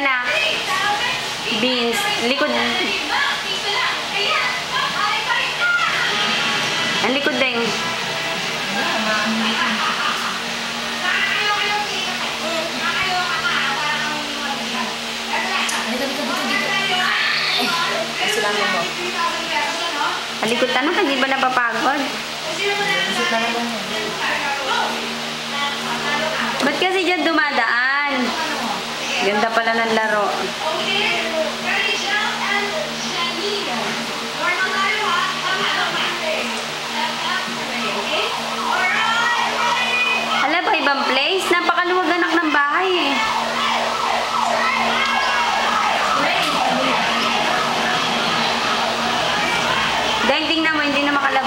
anak. Beans. Likod. Ang likod din. Alikot anak, hindi ba napapagod? Ba't kasi dyan dumadaan? Ganda pala ng laro. Hala ba, ibang place? Napakaluwag anak ng bahay eh. Dahil tingnan mo, hindi na makalabas.